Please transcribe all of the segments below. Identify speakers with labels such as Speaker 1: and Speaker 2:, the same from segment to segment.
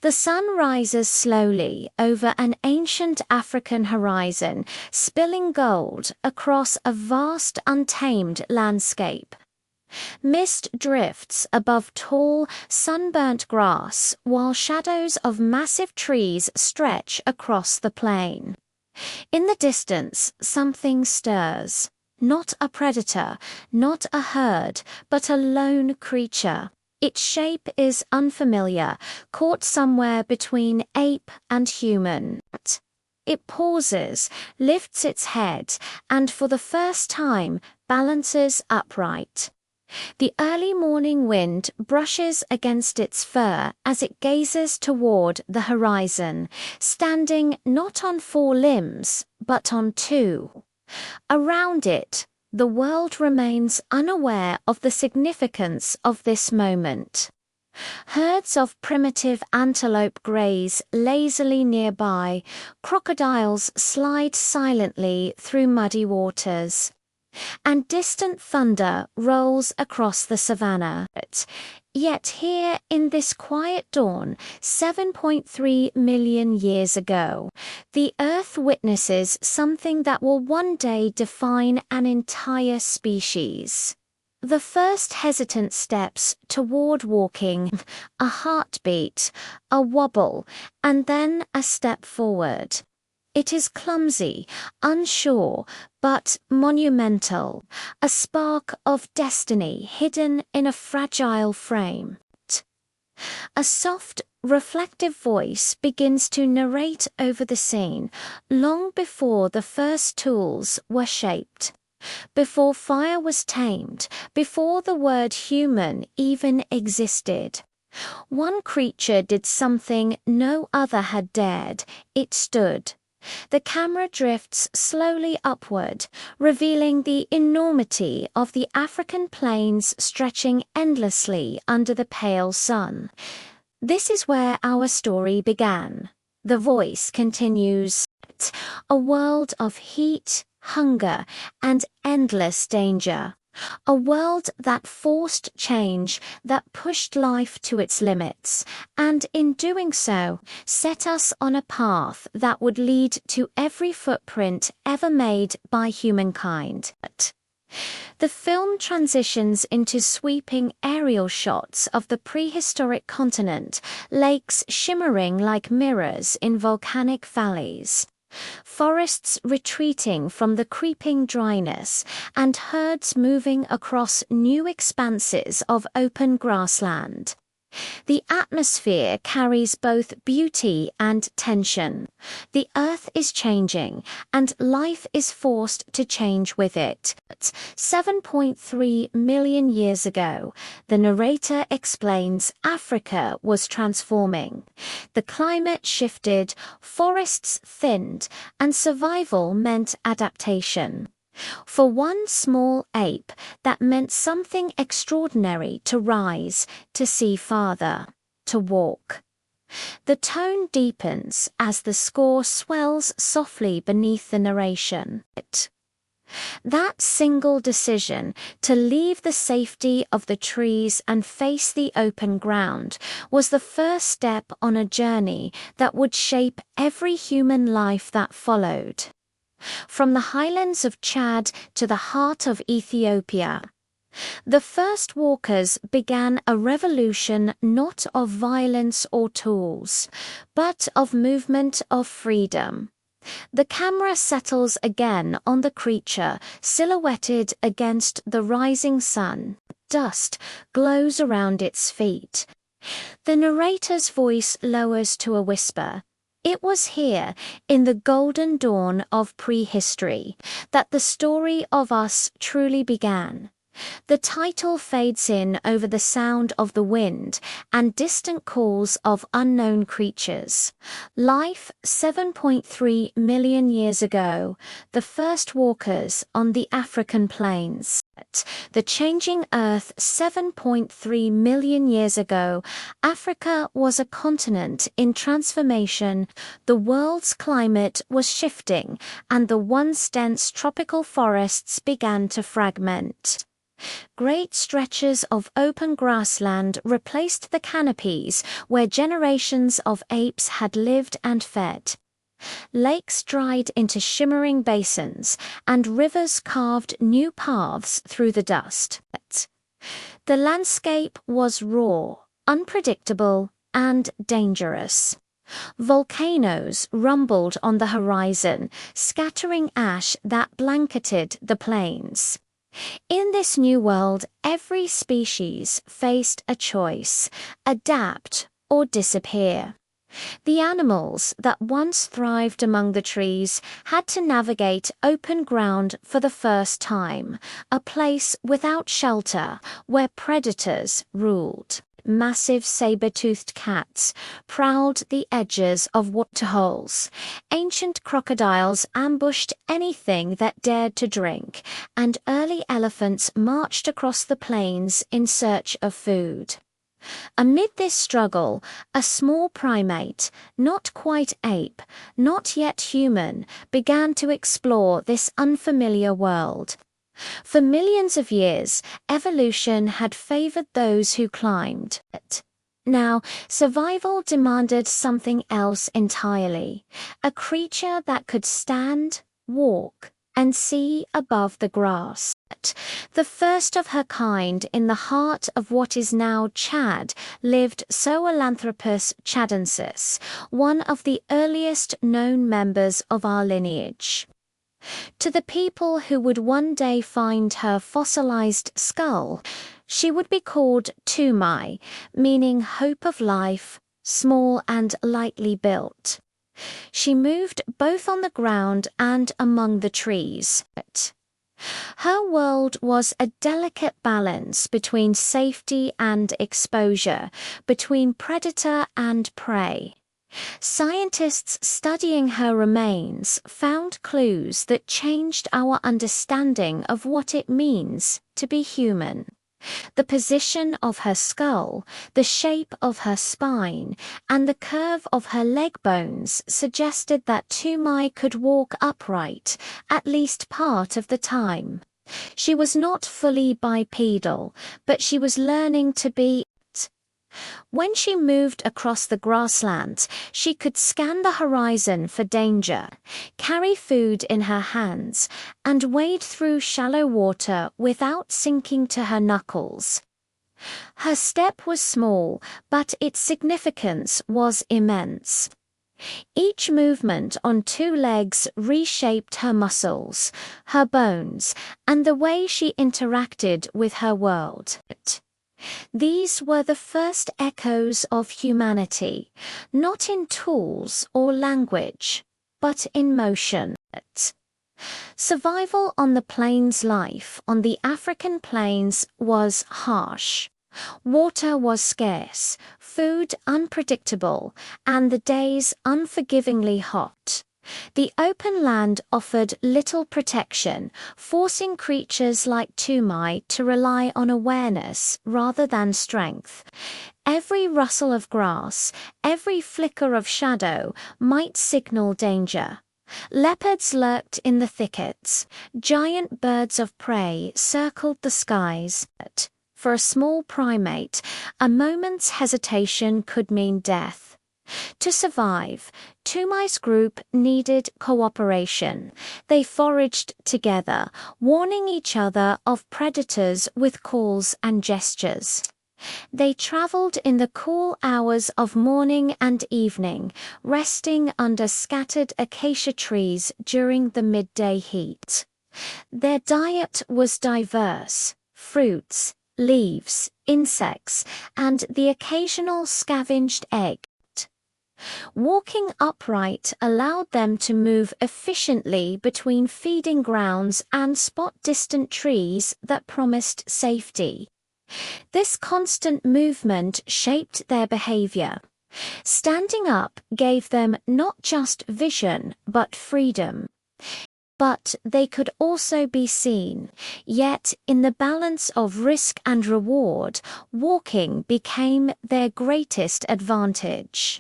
Speaker 1: The sun rises slowly over an ancient African horizon, spilling gold across a vast untamed landscape. Mist drifts above tall, sunburnt grass, while shadows of massive trees stretch across the plain. In the distance, something stirs. Not a predator, not a herd, but a lone creature. Its shape is unfamiliar, caught somewhere between ape and human. It pauses, lifts its head, and for the first time balances upright. The early morning wind brushes against its fur as it gazes toward the horizon, standing not on four limbs, but on two. Around it, the world remains unaware of the significance of this moment. Herds of primitive antelope graze lazily nearby, crocodiles slide silently through muddy waters, and distant thunder rolls across the savanna. Yet here in this quiet dawn, 7.3 million years ago, the Earth witnesses something that will one day define an entire species. The first hesitant steps toward walking, a heartbeat, a wobble, and then a step forward. It is clumsy, unsure, but monumental, a spark of destiny hidden in a fragile frame. A soft, reflective voice begins to narrate over the scene, long before the first tools were shaped, before fire was tamed, before the word human even existed. One creature did something no other had dared. It stood. The camera drifts slowly upward, revealing the enormity of the African plains stretching endlessly under the pale sun. This is where our story began. The voice continues. A world of heat, hunger, and endless danger. A world that forced change, that pushed life to its limits, and in doing so, set us on a path that would lead to every footprint ever made by humankind. The film transitions into sweeping aerial shots of the prehistoric continent, lakes shimmering like mirrors in volcanic valleys. Forests retreating from the creeping dryness, and herds moving across new expanses of open grassland. The atmosphere carries both beauty and tension. The earth is changing, and life is forced to change with it. 7.3 million years ago, the narrator explains Africa was transforming. The climate shifted, forests thinned, and survival meant adaptation. For one small ape, that meant something extraordinary: to rise, to see farther, to walk. The tone deepens as the score swells softly beneath the narration. That single decision, to leave the safety of the trees and face the open ground, was the first step on a journey that would shape every human life that followed. From the highlands of Chad to the heart of Ethiopia, the first walkers began a revolution not of violence or tools, but of movement, of freedom. The camera settles again on the creature, silhouetted against the rising sun. Dust glows around its feet. The narrator's voice lowers to a whisper. It was here, in the golden dawn of prehistory, that the story of us truly began. The title fades in over the sound of the wind and distant calls of unknown creatures. Life 7.3 million years ago, the first walkers on the African plains. The changing Earth 7.3 million years ago, Africa was a continent in transformation. The world's climate was shifting, and the once dense tropical forests began to fragment. Great stretches of open grassland replaced the canopies where generations of apes had lived and fed. Lakes dried into shimmering basins, and rivers carved new paths through the dust. The landscape was raw, unpredictable, and dangerous. Volcanoes rumbled on the horizon, scattering ash that blanketed the plains. In this new world, every species faced a choice: adapt or disappear. The animals that once thrived among the trees had to navigate open ground for the first time, a place without shelter where predators ruled. Massive saber-toothed cats prowled the edges of waterholes. Ancient crocodiles ambushed anything that dared to drink, and early elephants marched across the plains in search of food. Amid this struggle, a small primate, not quite ape, not yet human, began to explore this unfamiliar world. For millions of years, evolution had favored those who climbed. Now, survival demanded something else entirely: a creature that could stand, walk, and see above the grass. The first of her kind in the heart of what is now Chad lived Sahelanthropus tchadensis, one of the earliest known members of our lineage. To the people who would one day find her fossilized skull, she would be called Toumaï, meaning hope of life, small and lightly built. She moved both on the ground and among the trees. Her world was a delicate balance between safety and exposure, between predator and prey. Scientists studying her remains found clues that changed our understanding of what it means to be human. The position of her skull, the shape of her spine, and the curve of her leg bones suggested that Toumaï could walk upright at least part of the time. She was not fully bipedal, but she was learning to be. When she moved across the grasslands, she could scan the horizon for danger, carry food in her hands, and wade through shallow water without sinking to her knuckles. Her step was small, but its significance was immense. Each movement on two legs reshaped her muscles, her bones, and the way she interacted with her world. These were the first echoes of humanity, not in tools or language, but in motion. Survival on the plains life on the African plains was harsh. Water was scarce, food unpredictable, and the days unforgivingly hot. The open land offered little protection, forcing creatures like Toumaï to rely on awareness rather than strength. Every rustle of grass, every flicker of shadow might signal danger. Leopards lurked in the thickets. Giant birds of prey circled the skies. For a small primate, a moment's hesitation could mean death. To survive, Toumaï's group needed cooperation. They foraged together, warning each other of predators with calls and gestures. They traveled in the cool hours of morning and evening, resting under scattered acacia trees during the midday heat. Their diet was diverse: fruits, leaves, insects, and the occasional scavenged egg. Walking upright allowed them to move efficiently between feeding grounds and spot distant trees that promised safety. This constant movement shaped their behavior. Standing up gave them not just vision, but freedom. But they could also be seen, yet in the balance of risk and reward, walking became their greatest advantage.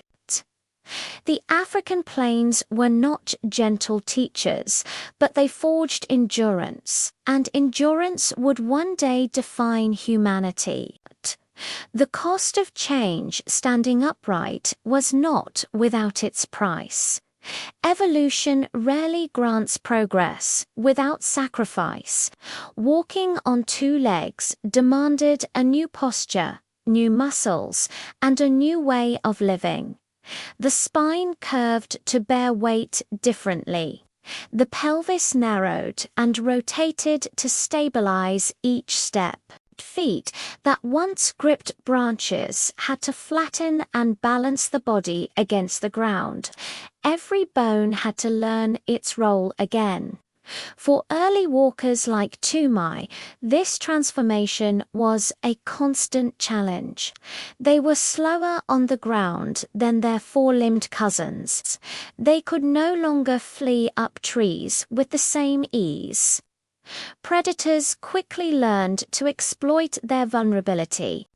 Speaker 1: The African plains were not gentle teachers, but they forged endurance, and endurance would one day define humanity. The cost of change, standing upright, was not without its price. Evolution rarely grants progress without sacrifice. Walking on two legs demanded a new posture, new muscles, and a new way of living. The spine curved to bear weight differently. The pelvis narrowed and rotated to stabilize each step. Feet that once gripped branches had to flatten and balance the body against the ground. Every bone had to learn its role again. For early walkers like Toumaï, this transformation was a constant challenge. They were slower on the ground than their four-limbed cousins. They could no longer flee up trees with the same ease. Predators quickly learned to exploit their vulnerability.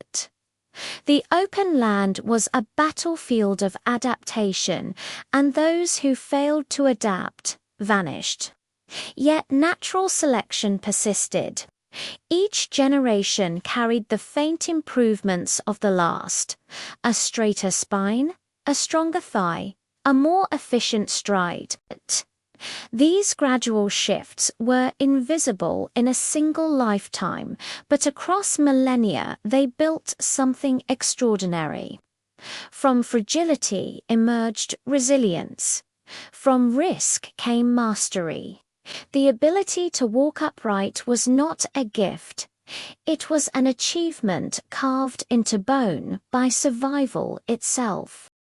Speaker 1: The open land was a battlefield of adaptation, and those who failed to adapt vanished. Yet natural selection persisted. Each generation carried the faint improvements of the last: a straighter spine, a stronger thigh, a more efficient stride. These gradual shifts were invisible in a single lifetime, but across millennia they built something extraordinary. From fragility emerged resilience. From risk came mastery. The ability to walk upright was not a gift. It was an achievement carved into bone by survival itself.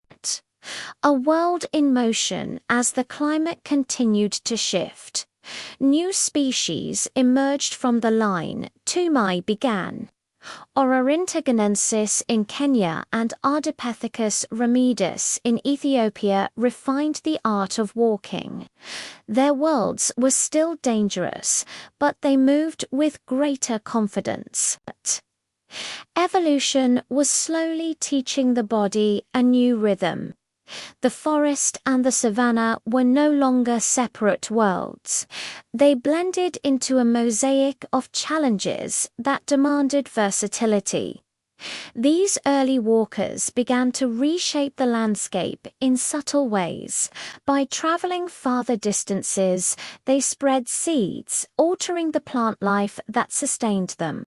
Speaker 1: A world in motion as the climate continued to shift. New species emerged from the line Toumaï began. Tchadensis in Kenya and Ardipithecus ramidus in Ethiopia refined the art of walking. Their worlds were still dangerous, but they moved with greater confidence. Evolution was slowly teaching the body a new rhythm. The forest and the savanna were no longer separate worlds. They blended into a mosaic of challenges that demanded versatility. These early walkers began to reshape the landscape in subtle ways. By traveling farther distances, they spread seeds, altering the plant life that sustained them.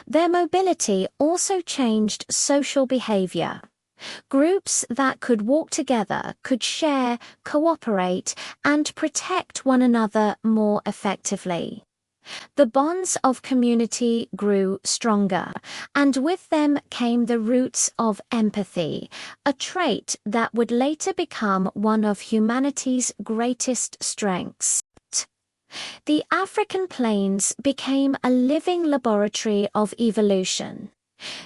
Speaker 1: Their mobility also changed social behavior. Groups that could walk together could share, cooperate, and protect one another more effectively. The bonds of community grew stronger, and with them came the roots of empathy, a trait that would later become one of humanity's greatest strengths. The African plains became a living laboratory of evolution.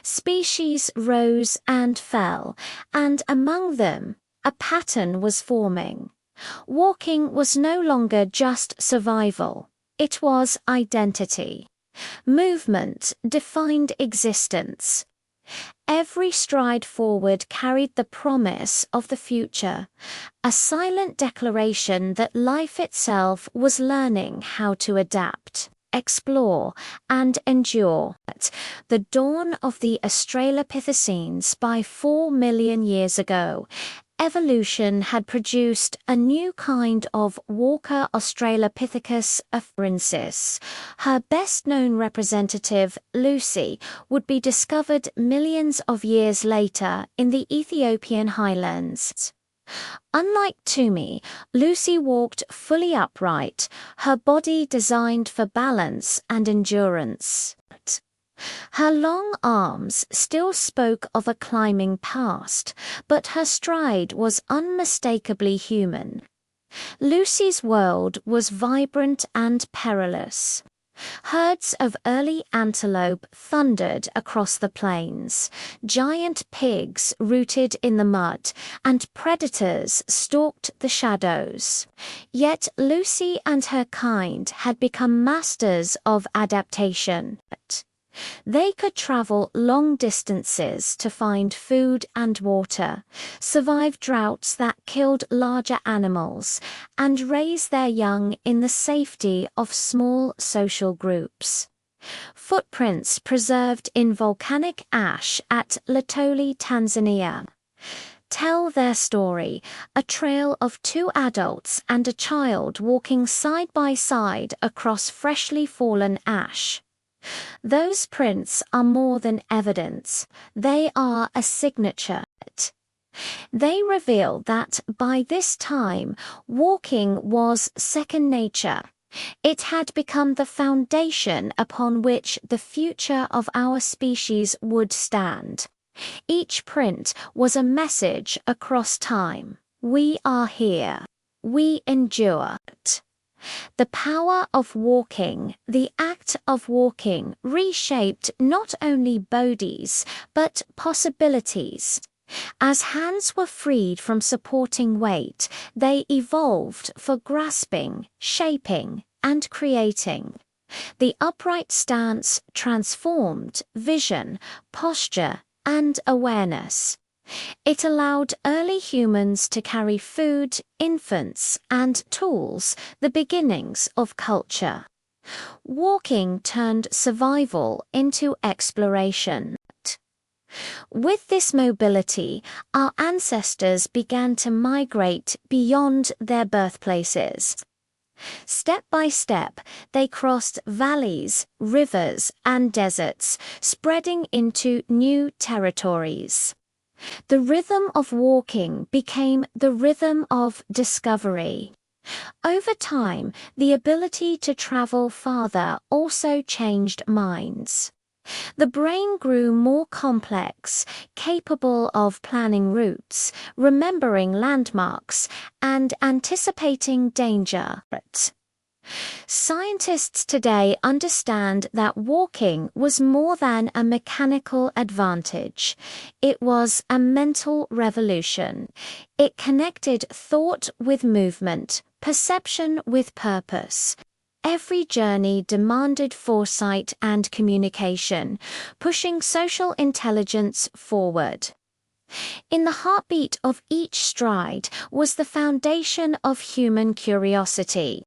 Speaker 1: Species rose and fell, and among them, a pattern was forming. Walking was no longer just survival, it was identity. Movement defined existence. Every stride forward carried the promise of the future, a silent declaration that life itself was learning how to adapt, explore, and endure. The dawn of the Australopithecines by 4 million years ago, evolution had produced a new kind of walker Australopithecus afarensis. Her best-known representative, Lucy, would be discovered millions of years later in the Ethiopian highlands. Unlike Toumaï, Lucy walked fully upright, her body designed for balance and endurance. Her long arms still spoke of a climbing past, but her stride was unmistakably human. Lucy's world was vibrant and perilous. Herds of early antelope thundered across the plains, giant pigs rooted in the mud, and predators stalked the shadows. Yet Lucy and her kind had become masters of adaptation. They could travel long distances to find food and water, survive droughts that killed larger animals, and raise their young in the safety of small social groups. Footprints preserved in volcanic ash at Latoli, Tanzania, tell their story, a trail of two adults and a child walking side by side across freshly fallen ash. Those prints are more than evidence, they are a signature. They reveal that by this time, walking was second nature. It had become the foundation upon which the future of our species would stand. Each print was a message across time. We are here. We endure. The power of walking, the act of walking, reshaped not only bodies, but possibilities. As hands were freed from supporting weight, they evolved for grasping, shaping, and creating. The upright stance transformed vision, posture, and awareness. It allowed early humans to carry food, infants, and tools, the beginnings of culture. Walking turned survival into exploration. With this mobility, our ancestors began to migrate beyond their birthplaces. Step by step, they crossed valleys, rivers, and deserts, spreading into new territories. The rhythm of walking became the rhythm of discovery. Over time, the ability to travel farther also changed minds. The brain grew more complex, capable of planning routes, remembering landmarks, and anticipating danger. Scientists today understand that walking was more than a mechanical advantage. It was a mental revolution. It connected thought with movement, perception with purpose. Every journey demanded foresight and communication, pushing social intelligence forward. In the heartbeat of each stride was the foundation of human curiosity.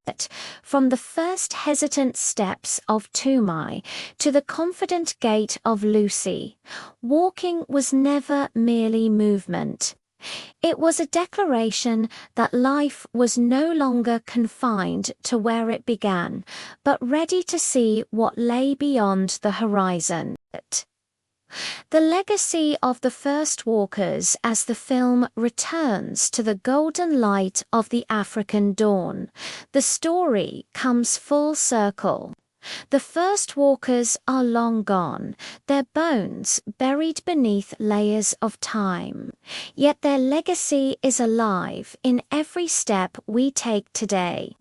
Speaker 1: From the first hesitant steps of Toumaï to the confident gait of Lucy, walking was never merely movement. It was a declaration that life was no longer confined to where it began, but ready to see what lay beyond the horizon. The legacy of the first walkers as the film returns to the golden light of the African dawn. The story comes full circle. The first walkers are long gone, their bones buried beneath layers of time. Yet their legacy is alive in every step we take today.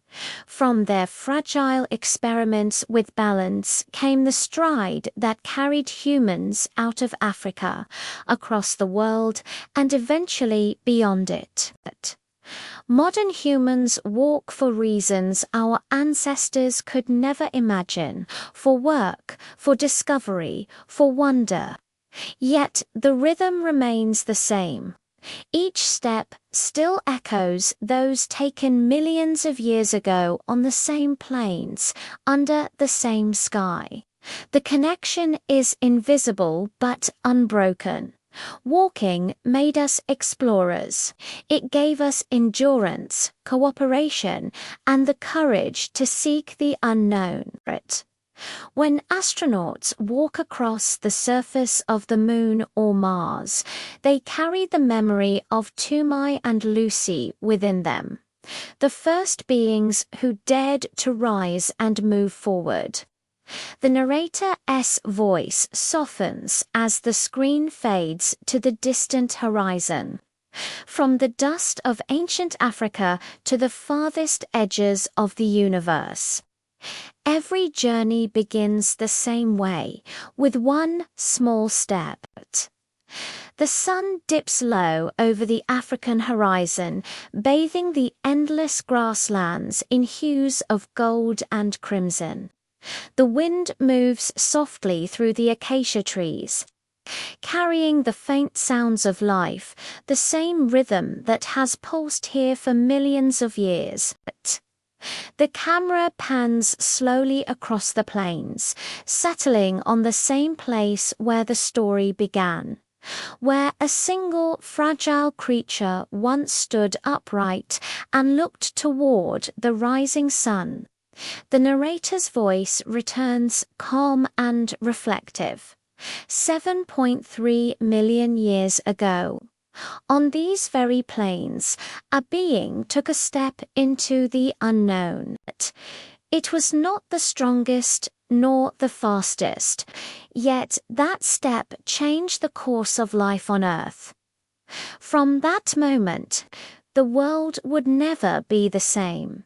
Speaker 1: From their fragile experiments with balance came the stride that carried humans out of Africa, across the world, and eventually beyond it. Modern humans walk for reasons our ancestors could never imagine, for work, for discovery, for wonder. Yet the rhythm remains the same. Each step still echoes those taken millions of years ago on the same plains, under the same sky. The connection is invisible but unbroken. Walking made us explorers. It gave us endurance, cooperation, and the courage to seek the unknown. When astronauts walk across the surface of the Moon or Mars, they carry the memory of Toumaï and Lucy within them, the first beings who dared to rise and move forward. The narrator's voice softens as the screen fades to the distant horizon. From the dust of ancient Africa to the farthest edges of the universe. Every journey begins the same way, with one small step. The sun dips low over the African horizon, bathing the endless grasslands in hues of gold and crimson. The wind moves softly through the acacia trees, carrying the faint sounds of life, the same rhythm that has pulsed here for millions of years. The camera pans slowly across the plains, settling on the same place where the story began, where a single fragile creature once stood upright and looked toward the rising sun. The narrator's voice returns calm and reflective. 7.3 million years ago, on these very plains, a being took a step into the unknown. It was not the strongest nor the fastest, yet that step changed the course of life on Earth. From that moment, the world would never be the same.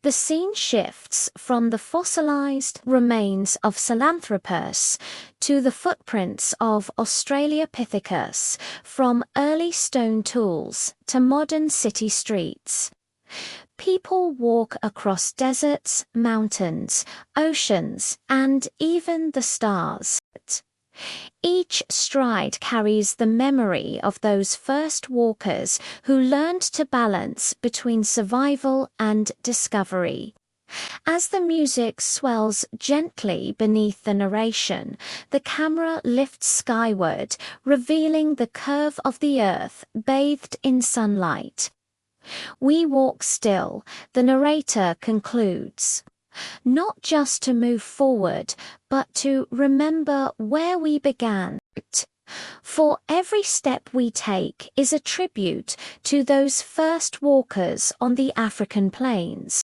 Speaker 1: The scene shifts from the fossilized remains of Sahelanthropus to the footprints of Australopithecus, from early stone tools to modern city streets. People walk across deserts, mountains, oceans, and even the stars. Each stride carries the memory of those first walkers who learned to balance between survival and discovery. As the music swells gently beneath the narration, the camera lifts skyward, revealing the curve of the earth bathed in sunlight. We walk still, the narrator concludes. Not just to move forward, but to remember where we began. For every step we take is a tribute to those first walkers on the African plains.